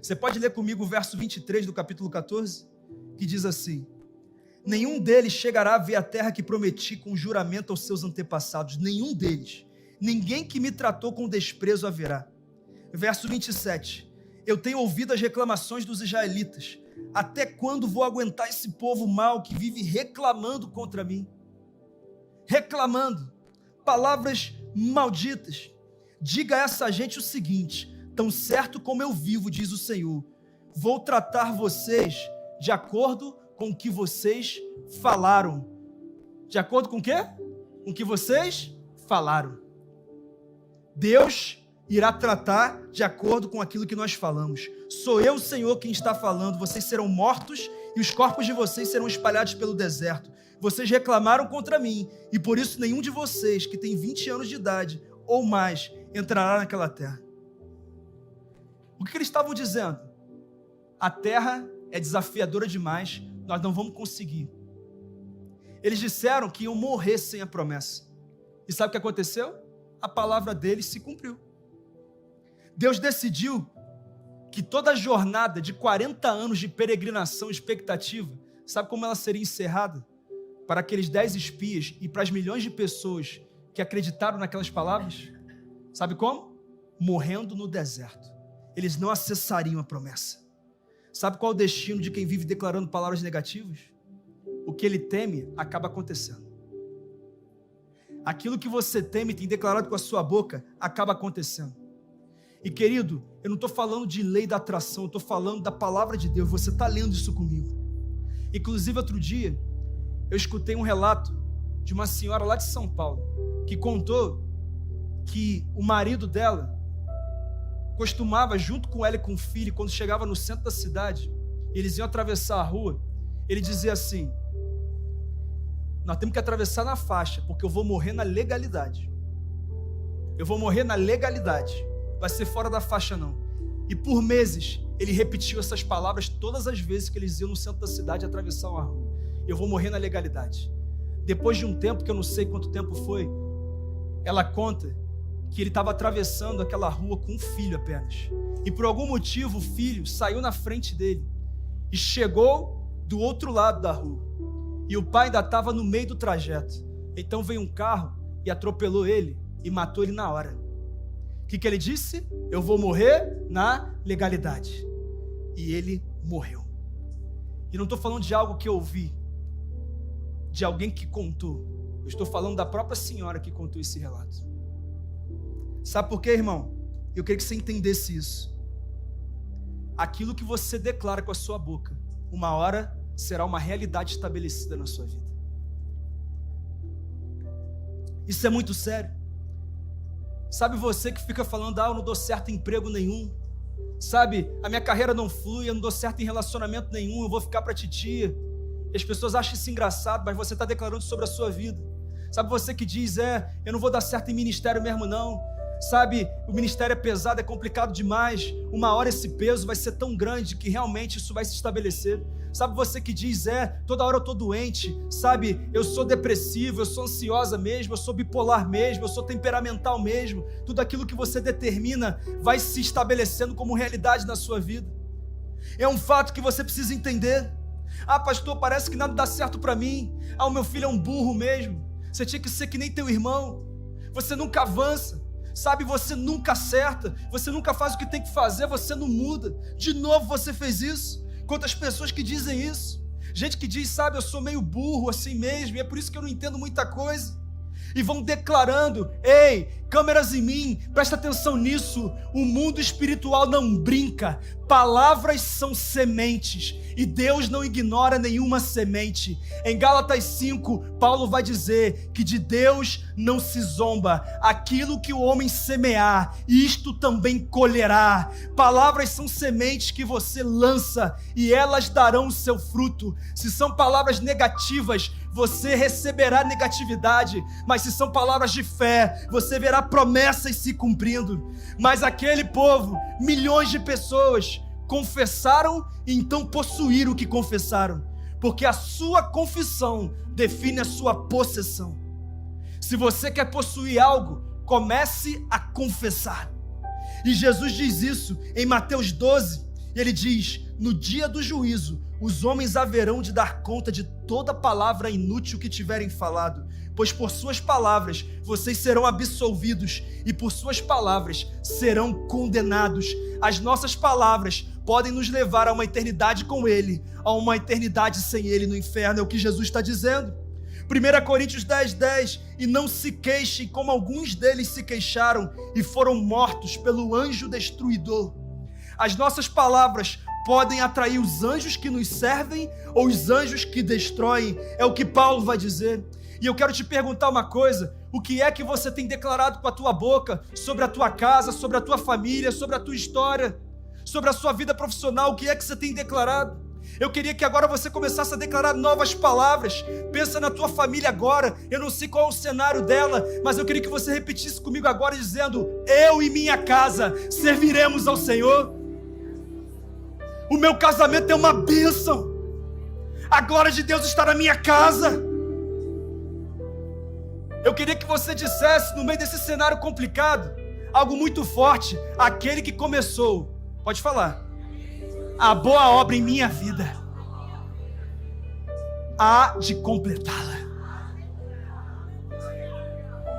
Você pode ler comigo o verso 23 do capítulo 14, que diz assim: nenhum deles chegará a ver a terra que prometi com juramento aos seus antepassados, nenhum deles. Ninguém que me tratou com desprezo haverá. Verso 27, eu tenho ouvido as reclamações dos israelitas. Até quando vou aguentar esse povo mau que vive reclamando contra mim? Reclamando, palavras malditas. Diga a essa gente o seguinte: tão certo como eu vivo, diz o Senhor, vou tratar vocês de acordo com o que vocês falaram. De acordo com o quê? Com o que vocês falaram. Deus irá tratar de acordo com aquilo que nós falamos. Sou eu, Senhor, quem está falando. Vocês serão mortos e os corpos de vocês serão espalhados pelo deserto. Vocês reclamaram contra mim e por isso nenhum de vocês que tem 20 anos de idade ou mais entrará naquela terra. O que eles estavam dizendo? A terra é desafiadora demais, nós não vamos conseguir. Eles disseram que iam morrer sem a promessa. E sabe o que aconteceu? A palavra deles se cumpriu. Deus decidiu que toda a jornada de 40 anos de peregrinação e expectativa, sabe como ela seria encerrada? Para aqueles 10 espias e para as milhões de pessoas que acreditaram naquelas palavras? Sabe como? Morrendo no deserto. Eles não acessariam a promessa. Sabe qual é o destino de quem vive declarando palavras negativas? O que ele teme acaba acontecendo. Aquilo que você teme e tem declarado com a sua boca acaba acontecendo. E querido, eu não estou falando de lei da atração, eu estou falando da palavra de Deus. Você está lendo isso comigo. Inclusive outro dia, eu escutei um relato de uma senhora lá de São Paulo, que contou que o marido dela costumava, junto com ela e com o filho, quando chegava no centro da cidade, eles iam atravessar a rua, ele dizia assim: nós temos que atravessar na faixa, porque eu vou morrer na legalidade. Eu vou morrer na legalidade. Vai ser fora da faixa não. E por meses, ele repetiu essas palavras todas as vezes que eles iam no centro da cidade atravessar uma rua. Eu vou morrer na legalidade. Depois de um tempo, que eu não sei quanto tempo foi, ela conta que ele estava atravessando aquela rua com um filho apenas. E por algum motivo, o filho saiu na frente dele e chegou do outro lado da rua. E o pai ainda estava no meio do trajeto. Então veio um carro e atropelou ele e matou ele na hora. O que ele disse? Eu vou morrer na legalidade. E ele morreu. E não estou falando de algo que eu ouvi, de alguém que contou. Eu estou falando da própria senhora que contou esse relato. Sabe por quê, irmão? Eu queria que você entendesse isso. Aquilo que você declara com a sua boca, uma hora será uma realidade estabelecida na sua vida. Isso é muito sério. Sabe você que fica falando, eu não dou certo em emprego nenhum. Sabe, a minha carreira não flui, eu não dou certo em relacionamento nenhum, eu vou ficar pra titia. E as pessoas acham isso engraçado, mas você está declarando sobre a sua vida. Sabe você que diz, eu não vou dar certo em ministério mesmo não. Sabe, o ministério é pesado, é complicado demais. Uma hora esse peso vai ser tão grande que realmente isso vai se estabelecer. Sabe você que diz, toda hora eu estou doente. Sabe, eu sou depressivo, eu sou ansiosa mesmo, eu sou bipolar mesmo, eu sou temperamental mesmo. Tudo aquilo que você determina vai se estabelecendo como realidade na sua vida. É um fato que você precisa entender. Pastor, parece que nada dá certo para mim. O meu filho é um burro mesmo. Você tinha que ser que nem teu irmão. Você nunca avança. Sabe, você nunca acerta, você nunca faz o que tem que fazer, você não muda. De novo você fez isso. Quantas pessoas que dizem isso? Gente que diz, sabe, eu sou meio burro assim mesmo, e é por isso que eu não entendo muita coisa. e vão declarando: ei, câmeras em mim, presta atenção nisso, o mundo espiritual não brinca, palavras são sementes, e Deus não ignora nenhuma semente. Em Gálatas 5, Paulo vai dizer que de Deus não se zomba, aquilo que o homem semear, isto também colherá. Palavras são sementes que você lança, e elas darão o seu fruto. Se são palavras negativas, você receberá negatividade, mas se são palavras de fé, você verá promessas se cumprindo. Mas aquele povo, milhões de pessoas, confessaram e então possuíram o que confessaram, porque a sua confissão define a sua possessão. Se você quer possuir algo, comece a confessar. E Jesus diz isso em Mateus 12, ele diz: no dia do juízo, os homens haverão de dar conta de toda palavra inútil que tiverem falado, pois por suas palavras vocês serão absolvidos e por suas palavras serão condenados. As nossas palavras podem nos levar a uma eternidade com Ele, a uma eternidade sem Ele no inferno, é o que Jesus está dizendo. 1 Coríntios 10:10, e não se queixem como alguns deles se queixaram e foram mortos pelo anjo destruidor. As nossas palavras podem atrair os anjos que nos servem ou os anjos que destroem, é o que Paulo vai dizer. E eu quero te perguntar uma coisa: o que é que você tem declarado com a tua boca sobre a tua casa, sobre a tua família, sobre a tua história, sobre a sua vida profissional? O que é que você tem declarado? Eu queria que agora você começasse a declarar novas palavras. Pensa na tua família agora. Eu não sei qual é o cenário dela, mas eu queria que você repetisse comigo agora dizendo: eu e minha casa serviremos ao Senhor. O meu casamento é uma bênção. A glória de Deus está na minha casa. Eu queria que você dissesse, no meio desse cenário complicado, algo muito forte: aquele que começou, pode falar, a boa obra em minha vida, há de completá-la.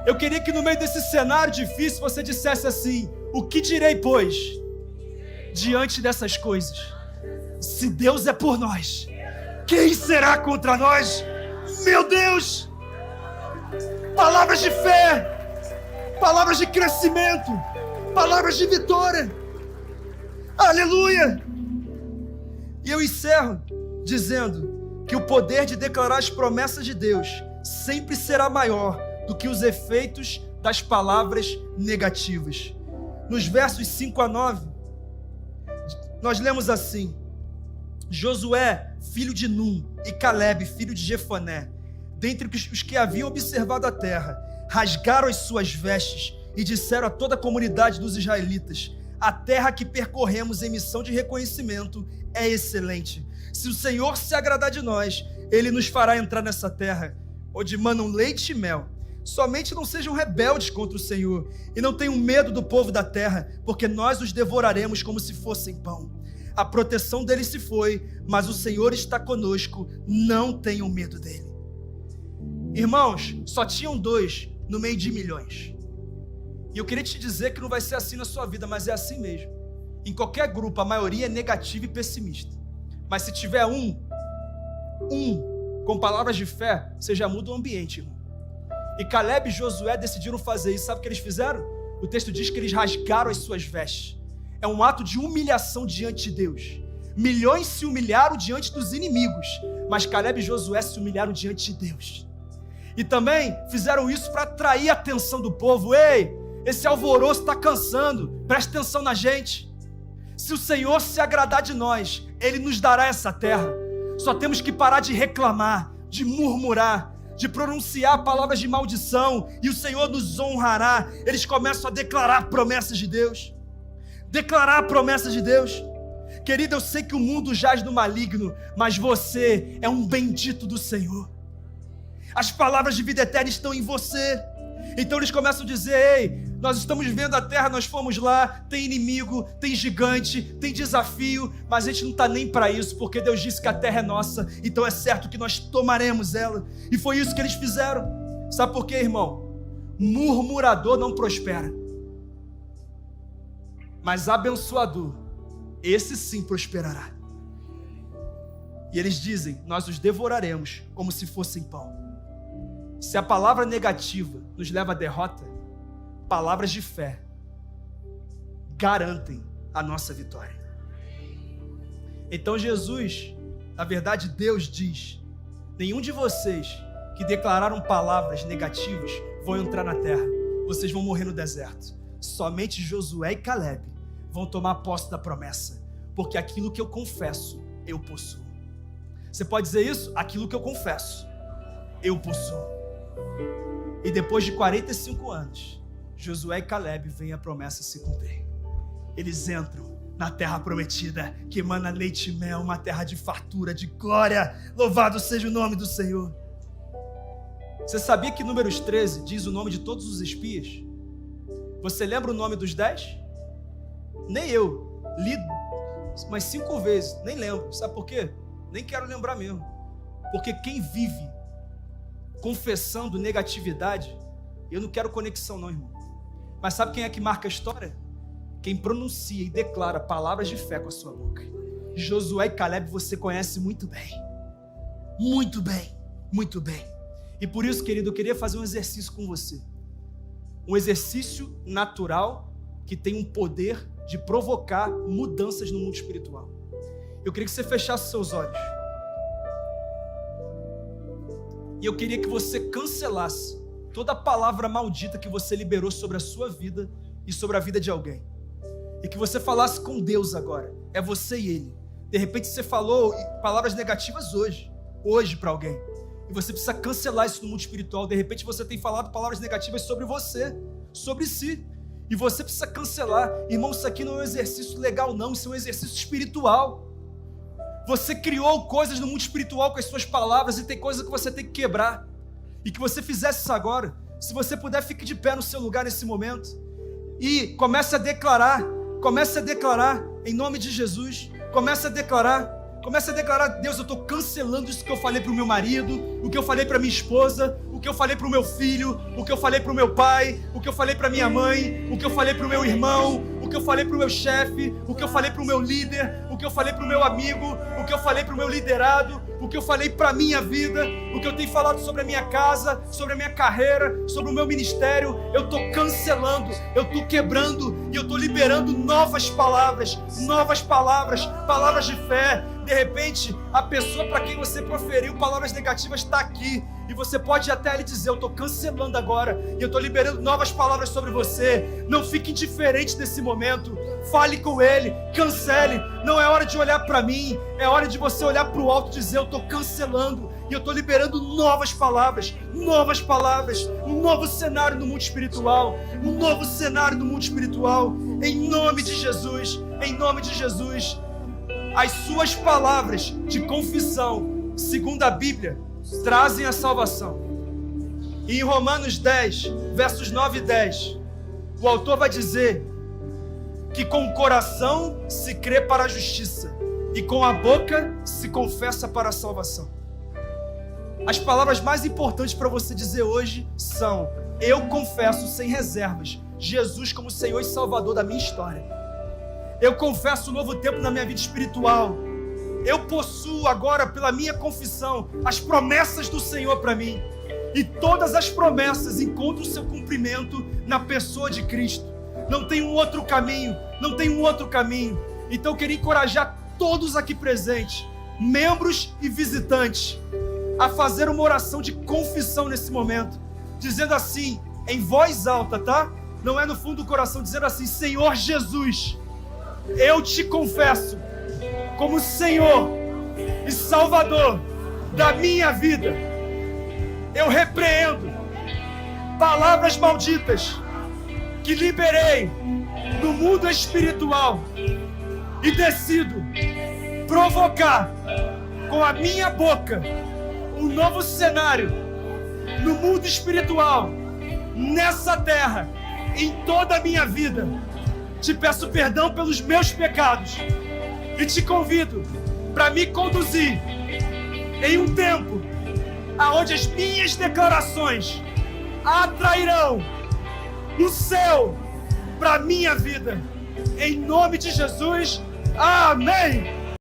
Eu queria que no meio desse cenário difícil você dissesse assim: o que direi, pois, diante dessas coisas? Se Deus é por nós, quem será contra nós? Meu Deus! Palavras de fé, palavras de crescimento, palavras de vitória. Aleluia! E eu encerro dizendo que o poder de declarar as promessas de Deus sempre será maior do que os efeitos das palavras negativas. Nos versos 5 a 9, nós lemos assim: Josué, filho de Num, e Caleb, filho de Jefoné, dentre os que haviam observado a terra, rasgaram as suas vestes e disseram a toda a comunidade dos israelitas: a terra que percorremos em missão de reconhecimento é excelente. Se o Senhor se agradar de nós, Ele nos fará entrar nessa terra, onde manam leite e mel. Somente não sejam rebeldes contra o Senhor, e não tenham medo do povo da terra, porque nós os devoraremos como se fossem pão. A proteção deles se foi, mas o Senhor está conosco, não tenham medo dele. Irmãos, só tinham 2 no meio de milhões. E eu queria te dizer que não vai ser assim na sua vida, mas é assim mesmo. Em qualquer grupo, a maioria é negativa e pessimista. Mas se tiver um com palavras de fé, você já muda o ambiente, irmão. E Caleb e Josué decidiram fazer isso. Sabe o que eles fizeram? O texto diz que eles rasgaram as suas vestes. É um ato de humilhação diante de Deus. Milhões se humilharam diante dos inimigos, mas Caleb e Josué se humilharam diante de Deus. E também fizeram isso para atrair a atenção do povo. Ei, esse alvoroço está cansando, preste atenção na gente. Se o Senhor se agradar de nós, Ele nos dará essa terra. Só temos que parar de reclamar, de murmurar, de pronunciar palavras de maldição, e o Senhor nos honrará. Eles começam a declarar promessas de Deus. Declarar promessas de Deus. Querido, eu sei que o mundo jaz no maligno, mas você é um bendito do Senhor. As palavras de vida eterna estão em você. Então eles começam a dizer: ei, nós estamos vivendo a terra, nós fomos lá, tem inimigo, tem gigante, tem desafio, mas a gente não está nem para isso, porque Deus disse que a terra é nossa, então é certo que nós tomaremos ela. E foi isso que eles fizeram. Sabe por quê, irmão? Murmurador não prospera, mas abençoador, esse sim prosperará. E eles dizem: nós os devoraremos como se fossem pão. Se a palavra negativa nos leva à derrota, palavras de fé garantem a nossa vitória. Então Jesus, na verdade Deus diz: nenhum de vocês que declararam palavras negativas vão entrar na terra, vocês vão morrer no deserto. Somente Josué e Caleb vão tomar posse da promessa, porque aquilo que eu confesso, eu possuo. Você pode dizer isso? Aquilo que eu confesso, eu possuo. E depois de 45 anos, Josué e Caleb veem a promessa se cumprir. Eles entram na terra prometida, que emana leite e mel, uma terra de fartura, de glória. Louvado seja o nome do Senhor. Você sabia que Números 13 diz o nome de todos os espias? Você lembra o nome dos 10? Nem eu. Li umas 5 vezes, nem lembro. Sabe por quê? Nem quero lembrar mesmo. Porque quem vive confessando negatividade, eu não quero conexão não, irmão. Mas sabe quem é que marca a história? Quem pronuncia e declara palavras de fé com a sua boca. Josué e Caleb você conhece muito bem. Muito bem, muito bem. E por isso, querido, eu queria fazer um exercício com você. Um exercício natural que tem um poder de provocar mudanças no mundo espiritual. Eu queria que você fechasse seus olhos. E eu queria que você cancelasse toda a palavra maldita que você liberou sobre a sua vida e sobre a vida de alguém. E que você falasse com Deus agora. É você e Ele. De repente você falou palavras negativas hoje para alguém. E você precisa cancelar isso no mundo espiritual. De repente você tem falado palavras negativas sobre você, sobre si. E você precisa cancelar. Irmão, isso aqui não é um exercício legal não, isso é um exercício espiritual. Você criou coisas no mundo espiritual com as suas palavras e tem coisas que você tem que quebrar. E que você fizesse isso agora. Se você puder, fique de pé no seu lugar nesse momento. E comece a declarar em nome de Jesus. Comece a declarar, Deus, eu estou cancelando isso que eu falei para o meu marido, o que eu falei para minha esposa, o que eu falei para o meu filho, o que eu falei para o meu pai, o que eu falei para minha mãe, o que eu falei para o meu irmão, o que eu falei para o meu chefe, o que eu falei para o meu líder, o que eu falei para o meu amigo, o que eu falei para o meu liderado, o que eu falei para a minha vida, o que eu tenho falado sobre a minha casa, sobre a minha carreira, sobre o meu ministério. Eu estou cancelando, eu estou quebrando e eu estou liberando novas palavras, palavras de fé. De repente, a pessoa para quem você proferiu palavras negativas está aqui. E você pode até lhe dizer, eu estou cancelando agora. E eu estou liberando novas palavras sobre você. Não fique indiferente nesse momento. Fale com Ele, cancele. Não é hora de olhar para mim. É hora de você olhar para o alto e dizer, eu estou cancelando. E eu estou liberando novas palavras. Um novo cenário no mundo espiritual. Em nome de Jesus. As suas palavras de confissão, segundo a Bíblia, trazem a salvação. E em Romanos 10, versos 9 e 10, o autor vai dizer que com o coração se crê para a justiça e com a boca se confessa para a salvação. As palavras mais importantes para você dizer hoje são: eu confesso sem reservas Jesus como Senhor e Salvador da minha história. Eu confesso um novo tempo na minha vida espiritual. Eu possuo agora, pela minha confissão, as promessas do Senhor para mim. E todas as promessas encontram o seu cumprimento na pessoa de Cristo. Não tem um outro caminho. Então eu queria encorajar todos aqui presentes, membros e visitantes, a fazer uma oração de confissão nesse momento, dizendo assim, em voz alta, tá? Não é no fundo do coração, dizendo assim: Senhor Jesus, eu te confesso como Senhor e Salvador da minha vida. Eu repreendo palavras malditas que liberei no mundo espiritual e decido provocar com a minha boca um novo cenário no mundo espiritual, nessa terra, em toda a minha vida. Te peço perdão pelos meus pecados e te convido para me conduzir em um tempo aonde as minhas declarações atrairão o céu para a minha vida. Em nome de Jesus, amém.